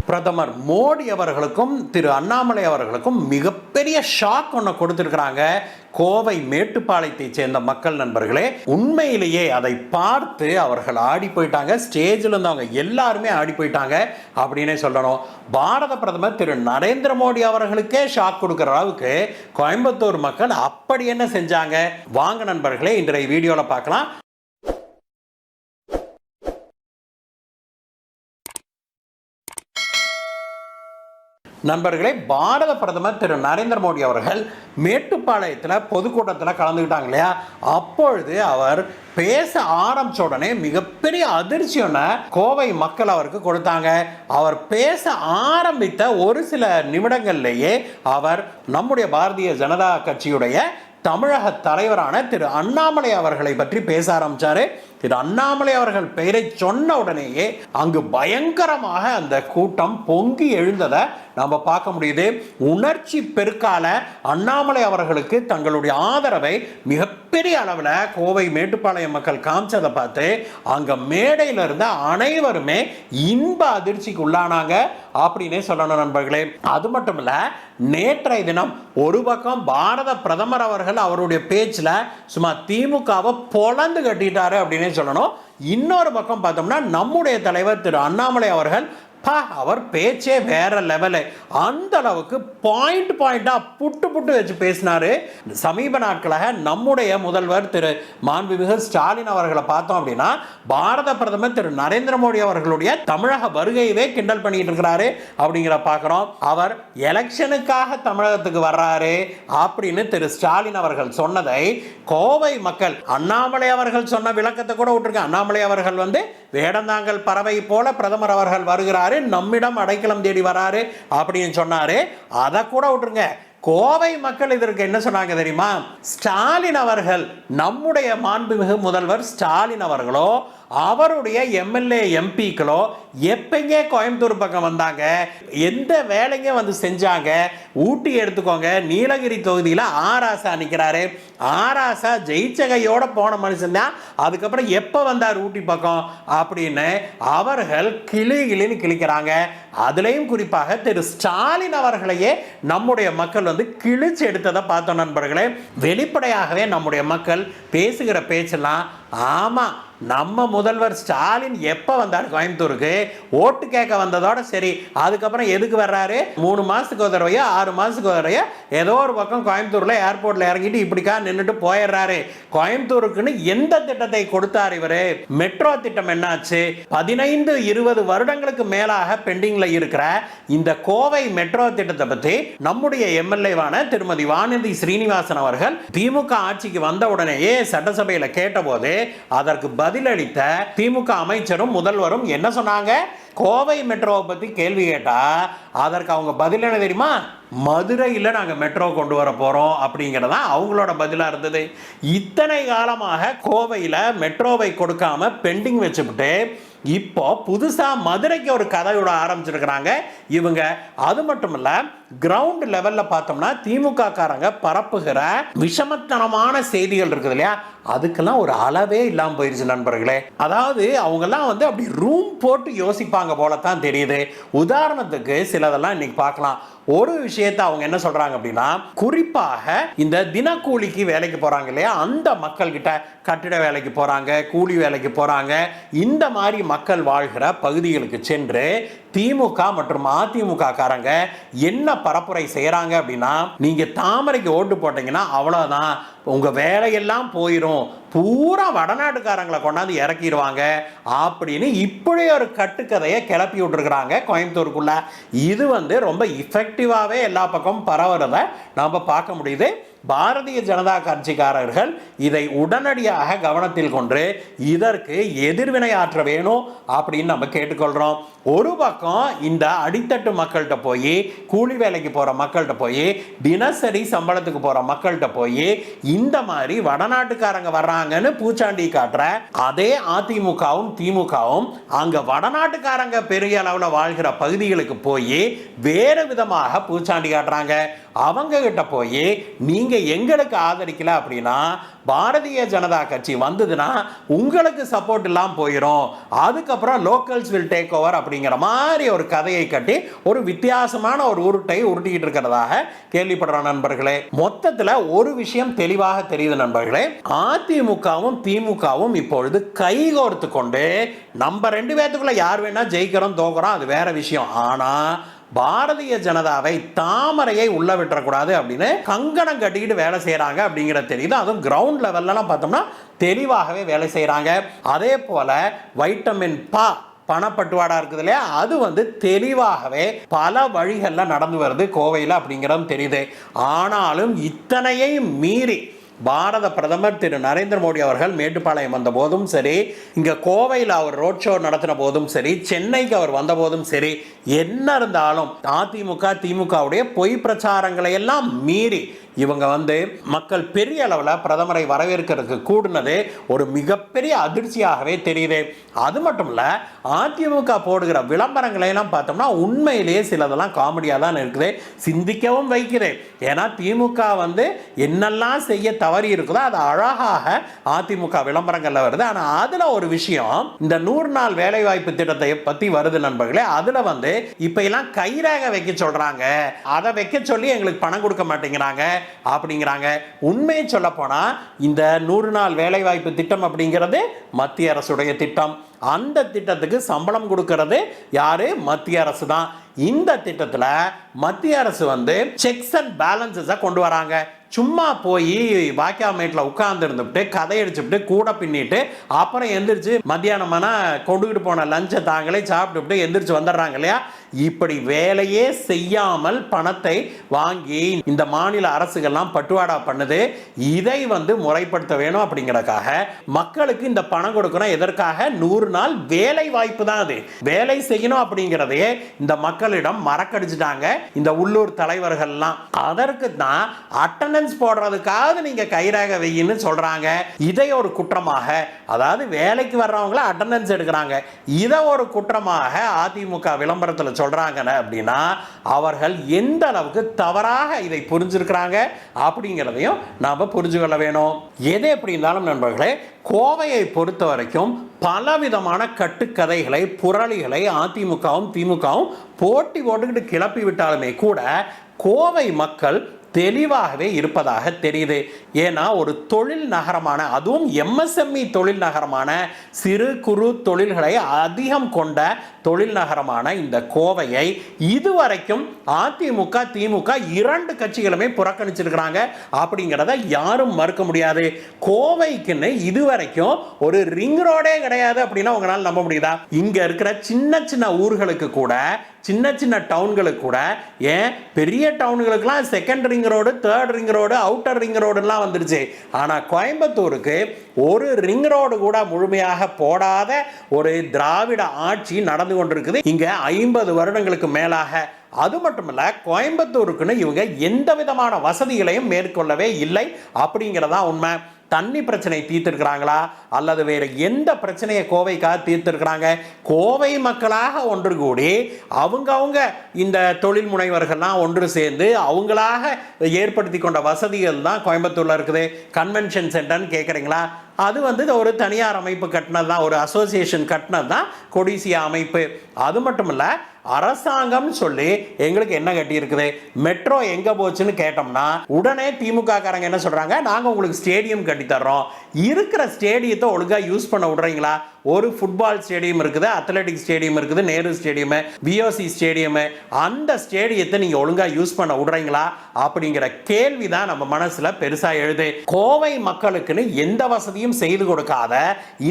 பிரதமர் மோடி அவர்களுக்கும் திரு அண்ணாமலை அவர்களுக்கும் மிகப்பெரிய ஷாக் ஒன்று கொடுத்திருக்கிறாங்க கோவை மேட்டுப்பாளையத்தை சேர்ந்த மக்கள் நண்பர்களே. உண்மையிலேயே அதை பார்த்து அவர்கள் ஆடி போயிட்டாங்க. ஸ்டேஜில் இருந்தவங்க எல்லாருமே ஆடி போயிட்டாங்க அப்படின்னே சொல்லணும். பாரத பிரதமர் திரு நரேந்திர மோடி அவர்களுக்கே ஷாக் கொடுக்கிற அளவுக்கு கோயம்புத்தூர் மக்கள் அப்படி என்ன செஞ்சாங்க? வாங்க நண்பர்களே, இன்றைய வீடியோவில் பார்க்கலாம். நண்பர்களே, பாரத பிரதமர் திரு நரேந்திர மோடி அவர்கள் மேட்டுப்பாளையத்தில் பொதுக்கூட்டத்தில் கலந்துக்கிட்டாங்க இல்லையா? அப்பொழுது அவர் பேச ஆரம்பிச்ச உடனே மிகப்பெரிய அதிர்ச்சியான கோவை மக்கள் அவருக்கு கொடுத்தாங்க. அவர் பேச ஆரம்பித்த ஒரு சில நிமிடங்கள்லேயே அவர் நம்முடைய பாரதிய ஜனதா கட்சியுடைய தமிழக தலைவரான திரு அண்ணாமலை அவர்களை பற்றி பேச ஆரம்பிச்சாரு. திரு அண்ணாமலை அவர்கள் பெயரை சொன்ன உடனேயே அங்கு பயங்கரமாக அந்த கூட்டம் பொங்கி எழுந்ததை நம்ம பார்க்க முடியுது. உணர்ச்சி பெருக்கால அண்ணாமலை அவர்களுக்கு தங்களுடைய ஆதரவை மிகப்பெரிய அளவில் கோவை மேட்டுப்பாளையம் மக்கள் காமிச்சதை பார்த்து அங்க மேடையில் இருந்த அனைவருமே இன்ப அதிர்ச்சிக்கு உள்ளானாங்க அப்படின்னே சொல்லணும் நண்பர்களே. அது மட்டும் இல்ல, நேற்றைய தினம் ஒரு பக்கம் பாரத பிரதமர் அவர்கள் அவருடைய பேச்சில் சும்மா திமுகவை பொளந்து கட்டிட்டாரு அப்படின்னே சொல்லணும். இன்னொரு பக்கம் பார்த்தோம்னா நம்முடைய தலைவர் திரு அண்ணாமலை அவர்கள் அவர் பேச்சே வேற லெவலு. அந்த அளவுக்கு பாயிண்டா புட்டு வச்சு பேசினாரு. சமீப நாட்களாக நம்முடைய முதல்வர் திரு மாண்புமிகு ஸ்டாலின் அவர்களை பார்த்தோம் அப்படின்னா பாரத பிரதமர் திரு நரேந்திர மோடி அவர்களுடைய தமிழக வருகையவே கிண்டல் பண்ணிட்டு இருக்கிறாரு அப்படிங்கிற பார்க்கிறோம். அவர் எலெக்ஷனுக்காக தமிழகத்துக்கு வர்றாரு அப்படின்னு திரு ஸ்டாலின் அவர்கள் சொன்னதை கோவை மக்கள் அண்ணாமலை அவர்கள் சொன்ன விளக்கத்தை கூட விட்டுருக்க. அண்ணாமலை அவர்கள் வேடந்தாங்கல் பறவை போல பிரதமர் அவர்கள் வருகிறாரு, நம்மிடம் அடைக்கலம் தேடி வராரு அப்படின்னு சொன்னாரு. அதை கூட விட்டுருங்க. கோவை மக்கள் இதற்கு என்ன சொன்னாங்க தெரியுமா? ஸ்டாலின் அவர்கள், நம்முடைய மாண்புமிகு முதல்வர் ஸ்டாலின் அவர்களோ அவருடைய எம்எல்ஏ எம்பிக்களோ எப்பங்க கோயம்புத்தூர் பக்கம் வந்தாங்க, எந்த வேலைங்க செஞ்சாங்க? ஊட்டி எடுத்துக்கோங்க, நீலகிரி தொகுதியில் ஆராசா நிற்கிறாரு. ஆராசா ஜெயிச்சகையோட போன மனுஷன் தான், அதுக்கப்புறம் எப்போ வந்தார் ஊட்டி பக்கம் அப்படின்னு அவர்கள் கிளின்னு கிழிக்கிறாங்க. அதுலேயும் குறிப்பாக திரு ஸ்டாலின் அவர்களையே நம்முடைய மக்கள் கிழிச்சு எடுத்ததை பார்த்தோம் நண்பர்களே. வெளிப்படையாகவே நம்முடைய மக்கள் பேசுகிற பேச்செல்லாம் ஆமா, நம்ம முதல்வர் ஸ்டாலின் எப்போ வந்தார் கோயம்புத்தூருக்கு? ஓட்டு கேட்க வந்ததோட சரி, அதுக்கப்புறம் எதுக்கு வர்றாரு? 3 மாதத்துக்கு ஒரு தடவையோ 6 மாதத்துக்கு ஒரு தடவையோ ஏதோ ஒரு பக்கம் கோயம்புத்தூரில் ஏர்போர்ட்டில் இறங்கிட்டு இப்படிக்கா நின்றுட்டு போயிடுறாரு. கோயம்புத்தூருக்குன்னு எந்த திட்டத்தை கொடுத்தார் இவர்? மெட்ரோ திட்டம் என்னாச்சு? 15-20 வருடங்களுக்கு மேலாக பெண்டிங்கில் இருக்கிற இந்த கோவை மெட்ரோ திட்டத்தை பற்றி நம்முடைய எம்எல்ஏவான திருமதி வானதி ஸ்ரீனிவாசன் அவர்கள் திமுக ஆட்சிக்கு வந்த உடனேயே சட்டசபையில் கேட்டபோது அதற்கு பதிலளித்த திமுக அமைச்சரும் முதல்வரும் என்ன சொன்னாங்க? கோவை மெட்ரோவை பற்றி கேள்வி கேட்டா அதற்கு அவங்க பதில் என்ன தெரியுமா? மதுரையில் நாங்கள் மெட்ரோ கொண்டு வர போகிறோம் அப்படிங்கிறதா அவங்களோட பதிலாக இருந்தது. இத்தனை காலமாக கோவையில் மெட்ரோவை கொடுக்காம பெண்டிங் வச்சுக்கிட்டு இப்போ புதுசா மதுரைக்கு ஒரு கதை விட ஆரம்பிச்சிருக்கிறாங்க இவங்க. அது மட்டும் இல்ல, கிரவுண்ட் லெவல்ல பார்த்தோம்னா திமுக காரங்க பரப்புகிற விஷமத்தனமான செய்திகள் இருக்குது இல்லையா, அதுக்கெல்லாம் ஒரு அளவே இல்லாமல் போயிருச்சு நண்பர்களே. அதாவது அவங்கெல்லாம் அப்படி ரூம் போட்டு யோசிப்பாங்க போலத்தான் தெரியுது. உதாரணத்துக்கு சிலதெல்லாம் இன்னைக்கு பார்க்கலாம். ஒரு விஷயத்தை அவங்க என்ன சொல்றாங்க அப்படின்னா, குறிப்பாக இந்த தினக்கூலிக்கு வேலைக்கு போறாங்க இல்லையா, அந்த மக்கள் கிட்ட கட்டிட வேலைக்கு போறாங்க, கூலி வேலைக்கு போறாங்க, இந்த மாதிரி மக்கள் வாழ்கிற பகுதிகளுக்கு சென்று திமுக மற்றும் அதிமுக காரங்க என்ன பரப்புரை செய்யறாங்க அப்படின்னா, நீங்க தாமரைக்கு ஓட்டு போட்டீங்கன்னா அவ்வளவுதான், உங்க வேலையெல்லாம் போயிடும், பூரா வடநாட்டுக்காரங்களை கொண்டாந்து இறக்கிடுவாங்க அப்படின்னு இப்படி ஒரு கட்டுக்கதையை கிளப்பி விட்டுருக்குறாங்க கோயம்புத்தூருக்குள்ள. இது ரொம்ப இஃபெக்டிவாகவே எல்லா பக்கமும் பரவுறதை நம்ம பார்க்க முடியுது. பாரதிய ஜனதா கட்சிக்காரர்கள் இதை உடனடியாக கவனத்தில் கொண்டு இதற்கு எதிர்வினை ஆற்ற வேணும் அப்படின்னு நம்ம கேட்டுக்கொள்கிறோம். ஒரு பக்கம் இந்த அடித்தட்டு மக்கள்கிட்ட போய், கூலி வேலைக்கு போகிற மக்கள்கிட்ட போய், தினசரி சம்பளத்துக்கு போகிற மக்கள்கிட்ட போய் இந்த மாதிரி வடநாட்டுக்காரங்க வர்றாங்கன்னு பூச்சாண்டி காட்டுற அதே அதிமுகவும் திமுகவும் அங்கே வடநாட்டுக்காரங்க பெரிய அளவில் வாழ்கிற பகுதிகளுக்கு போய் வேறு விதமாக பூச்சாண்டி காட்டுறாங்க. அவங்க கிட்ட போய் நீங்க எங்களுக்கு ஆதரிக்கல அப்படின்னா பாரதிய ஜனதா கட்சி வந்ததுன்னா உங்களுக்கு சப்போர்ட் இல்லாம போயிடும், அதுக்கப்புறம் லோக்கல்ஸ் வில் டேக் ஓவர் அப்படிங்கிற மாதிரி ஒரு கதையை கட்டி ஒரு வித்தியாசமான ஒரு உருட்டை உருட்டிக்கிட்டு இருக்கிறதாக கேள்விப்படுற நண்பர்களே. மொத்தத்தில் ஒரு விஷயம் தெளிவாக தெரியுது நண்பர்களே, அதிமுகவும் திமுகவும் இப்பொழுது கைகோர்த்து கொண்டு நம்ம ரெண்டு பேத்துக்குள்ள யார் வேணா ஜெயிக்கிறோம் தோக்குறோம் அது வேற விஷயம், ஆனா பாரதிய ஜனதாவை தாமரையை உள்ள விட்டுறக்கூடாது அப்படின்னு கங்கணம் கட்டிக்கிட்டு வேலை செய்யறாங்க அப்படிங்கிறது தெரியுது. அதுவும் கிரவுண்ட் லெவல்லாம் பார்த்தோம்னா தெளிவாகவே வேலை செய்யறாங்க. அதே போல வைட்டமின் பணப்பட்டுவாடா இருக்குது இல்லையா, அது தெளிவாகவே பல வழிகளில் நடந்து வருது கோவையில் அப்படிங்கிறதும் தெரியுது. ஆனாலும் இத்தனையையும் மீறி பாரத பிரதமர் திரு நரேந்திர மோடி அவர்கள் மேட்டுப்பாளையம் வந்த போதும் சரி, இங்க கோவையில் அவர் ரோட் ஷோ நடத்தின போதும் சரி, சென்னைக்கு அவர் வந்த போதும் சரி, என்ன இருந்தாலும் அதிமுக திமுகவுடைய பொய் பிரச்சாரங்களை எல்லாம் மீறி இவங்க மக்கள் பெரிய அளவில் பிரதமரை வரவேற்கிறதுக்கு கூடுனது ஒரு மிகப்பெரிய அதிர்ச்சியாகவே தெரியுது. அது மட்டும் இல்ல, அதிமுக போடுகிற விளம்பரங்களை எல்லாம் பார்த்தோம்னா உண்மையிலேயே சிலதெல்லாம் காமெடியாக தான் இருக்குது, சிந்திக்கவும் வைக்குது. ஏன்னா திமுக என்னெல்லாம் செய்ய தவறி இருக்குதோ அது அழகாக அதிமுக விளம்பரங்கள்ல வருது. ஆனா அதுல ஒரு விஷயம், இந்த 100 நாள் வேலை வாய்ப்பு திட்டத்தை பத்தி வருது நண்பர்களே. அதுல இப்ப எல்லாம் கைரேக வைக்க சொல்றாங்க, அதை வைக்க சொல்லி எங்களுக்கு பணம் கொடுக்க மாட்டேங்கிறாங்க அப்படிங்கிறாங்க. உண்மையை சொல்ல போனா இந்த 100 நாள் வேலை வாய்ப்பு திட்டம் அப்படிங்கிறது மத்திய அரசுடைய திட்டம். அந்த திட்டத்துக்கு சம்பளம் கொடுக்கிறது யாரு? மத்திய அரசு தான். இந்த திட்டத்தில் மத்திய அரசு செக்ஸ் அண்ட் பேலன்சஸை கொண்டு வராங்க. சும்மா போய் வாக்கியா மேட்டில் உட்கார்ந்து இருந்துட்டு கதை அடிச்சுட்டு கூட பின்னிட்டு அப்புறம் எந்திரிச்சு மத்தியானமான கொண்டுகிட்டு போன லஞ்சை தாங்களே சாப்பிட்டு எந்திரிச்சு வந்துடுறாங்க இல்லையா. இப்படி வேலையே செய்யாமல் பணத்தை வாங்கி இந்த மாநில அரசுகள்லாம் பட்டுவாடா பண்ணுது. இதை முறைப்படுத்த வேணும் அப்படிங்கிறதுக்காக மக்களுக்கு இந்த பணம் கொடுக்கணும். எதற்காக? 100 நாள் வேலை வாய்ப்பு தான். அது வேலை செய்யணும் அப்படிங்கிறதையே இந்த மக்களிடம் மறக்கடிச்சிட்டாங்க இந்த உள்ளூர் தலைவர்கள்லாம். அதற்கு தான் அட்டெண்டன்ஸ் போடுறதுக்காக நீங்க கைரேகை வையின்னு சொல்றாங்க. இதை ஒரு குற்றமாக, அதாவது வேலைக்கு வர்றவங்கள அட்டெண்டன்ஸ் எடுக்கிறாங்க, இதை ஒரு குற்றமாக அதிமுக விளம்பரத்தில் சொல்றாங்க அப்படின்னா அவர்கள் எந்த அளவுக்கு தவறாக இதை புரிஞ்சிருக்கிறாங்க அப்படிங்கிறதையும் நாம புரிஞ்சு கொள்ள வேணும். எது எப்படி இருந்தாலும் நண்பர்களே, கோவையை பொறுத்த வரைக்கும் பலவிதமான கட்டுக்கதைகளை புரளிகளை அதிமுகவும் திமுகவும் போட்டி போட்டுக்கிட்டு கிளப்பி விட்டாலுமே கூட கோவை மக்கள் தெளிவாகவே இருப்பதாக தெரியுது. ஏன்னா ஒரு தொழில் நகரமான, அதுவும் எம்எஸ்எம்இ தொழில் நகரமான, சிறு குறு தொழில்களை அதிகம் கொண்ட தொழில் நகரமான இந்த கோவையை இதுவரைக்கும் அதிமுக திமுக 2 கட்சிகளுமே புறக்கணிச்சிருக்கிறாங்க அப்படிங்கிறத யாரும் மறுக்க முடியாது. கோவைக்குன்னு இதுவரைக்கும் ஒரு ரிங் ரோடே கிடையாது அப்படின்னா உங்களால் நம்ப முடியுதா? இங்க இருக்கிற சின்ன சின்ன ஊர்களுக்கு கூட, சின்ன சின்ன டவுன்களுக்கு கூட, ஏன் பெரிய டவுன்களுக்குலாம் second ring road, third ring road, outer ring ரோடுலாம் வந்துருச்சு. ஆனால் கோயம்புத்தூருக்கு ஒரு ரிங் ரோடு கூட முழுமையாக போடாத ஒரு திராவிட ஆட்சி நடந்து கொண்டிருக்குது இங்க 50 வருடங்களுக்கு மேலாக. அது மட்டுமல்ல, கோயம்புத்தூருக்குன்னு இவங்க எந்த விதமான வசதிகளையும் மேற்கொள்ளவே இல்லை அப்படிங்கிறதா உண்மை. தண்ணி பிரச்சனை தீர்த்திருக்கிறாங்களா அல்லது வேறு எந்த பிரச்சனையை கோவைக்காக தீர்த்திருக்கிறாங்க? கோவை மக்களாக ஒன்று கூடி அவங்க இந்த தொழில் முனைவர்கள்லாம் ஒன்று சேர்ந்து அவங்களாக ஏற்படுத்தி கொண்ட வசதிகள் தான் கோயம்புத்தூர்ல இருக்குது. கன்வென்ஷன் சென்டர்னு கேட்குறீங்களா? அது ஒரு தனியார் அமைப்பு கட்டினது தான், ஒரு அசோசியேஷன் கட்டினது தான் கொடிசியா அமைப்பு. அது மட்டும் இல்லை, அரசாங்கம் சொல்லி எங்களுக்கு என்ன கட்டி இருக்குது, மெட்ரோ எங்க போச்சுன்னு கேட்டோம்னா உடனே திமுக காரங்க என்ன சொல்றாங்க, நாங்க உங்களுக்கு ஸ்டேடியம் கட்டி தர்றோம். இருக்கிற ஸ்டேடியத்தை ஒழுங்கா யூஸ் பண்ண விடுறீங்களா? ஒரு ஃபுட்பால் ஸ்டேடியம் இருக்குது, அத்லெட்டிக் ஸ்டேடியம் இருக்குது, நேரு ஸ்டேடியம், பிஓசி ஸ்டேடியம், அந்த ஸ்டேடியத்தை நீங்க ஒழுங்கா யூஸ் பண்ண விடுறீங்களா அப்படிங்கிற கேள்வி தான் நம்ம மனசுல பெருசா எழுது. கோவை மக்களுக்குன்னு எந்த வசதியும் செய்து கொடுக்காத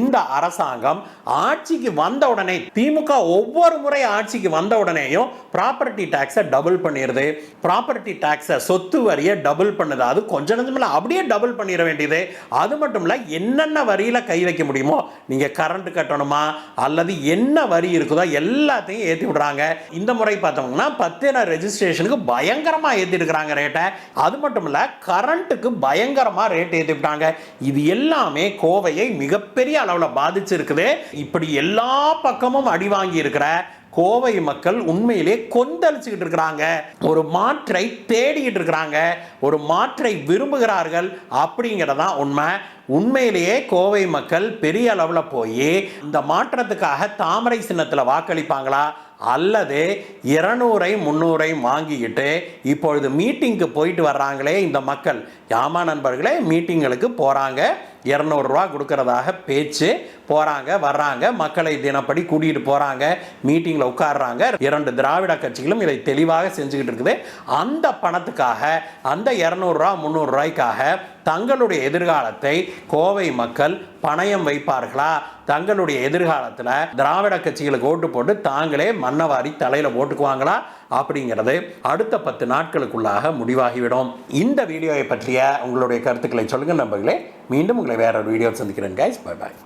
இந்த அரசாங்கம் ஆட்சிக்கு வந்த உடனே, திமுக ஒவ்வொரு முறை ஆட்சிக்கு வந்த உடனேயும் ப்ராப்பர்ட்டி டாக்ஸை டபுள் பண்ணிடுது. ப்ராப்பர்ட்டி டாக்ஸை, சொத்து வரியை டபுள் பண்ணுது. அது கொஞ்சம் நஞ்சமில்ல, அப்படியே டபுள் பண்ணிட வேண்டியது. அது மட்டும் இல்ல, என்னென்ன வரியில கை வைக்க முடியுமோ, நீங்க கரண்ட் கட்டணுமா அல்லது என்ன வரி இருக்குதோ எல்லாத்தையும் ஏத்தி விடுறாங்க. இந்த முறை பார்த்தோம்னா பத்திர ரெஜிஸ்ட்ரேஷனுக்கு பயங்கரமா ஏத்தி இருக்கிறாங்க ரேட்டை. அது மட்டும் இல்ல, கரண்ட்டுக்கு பயங்கரமா ரேட் ஏத்தி விட்டாங்க. இது எல்லாமே கோவையை மிகப்பெரிய அளவில் பாதிச்சிருக்குது. இப்படி எல்லா பக்கமும் அடி வாங்கி இருக்கிற கோவை மக்கள் உண்மையிலே கொந்தளிச்சுக்கிட்டு இருக்கிறாங்க, ஒரு மாற்றை தேடிக்கிட்டு இருக்கிறாங்க, ஒரு மாற்றை விரும்புகிறார்கள் அப்படிங்கிறதான் உண்மை. உண்மையிலேயே கோவை மக்கள் பெரிய அளவில் போய் இந்த மாற்றத்துக்காக தாமரை சின்னத்தில் வாக்களிப்பாங்களா, அல்லது 200 300 வாங்கிக்கிட்டு இப்பொழுது மீட்டிங்க்கு போயிட்டு வர்றாங்களே இந்த மக்கள், யாமா நண்பர்களே, மீட்டிங்களுக்கு போகிறாங்க, 200 ரூபா கொடுக்கறதாக பேச்சு, போகிறாங்க வர்றாங்க, மக்களை தினப்படி கூட்டிகிட்டு போகிறாங்க, மீட்டிங்கில் உட்காடுறாங்க. 2 திராவிட கட்சிகளும் இதை தெளிவாக செஞ்சுக்கிட்டு இருக்குது. அந்த பணத்துக்காக, அந்த 200 ரூபா 300 ரூபாய்க்காக தங்களுடைய எதிர்காலத்தை கோவை மக்கள் பணயம் வைப்பார்களா? தங்களுடைய எதிர்காலத்தில் திராவிட கட்சிகளுக்கு ஓட்டு போட்டு தாங்களே மண்ணவாரி தலையில் போட்டுக்குவாங்களா அப்படிங்கிறது அடுத்த 10 நாட்களுக்குள்ளாக முடிவாகிவிடும். இந்த வீடியோவை பற்றிய உங்களுடைய கருத்துக்களை சொல்லுங்கள் நண்பர்களே. மீண்டும் உங்களை வேற ஒரு வீடியோ சந்திக்கிறேன் கைஸ். Bye bye.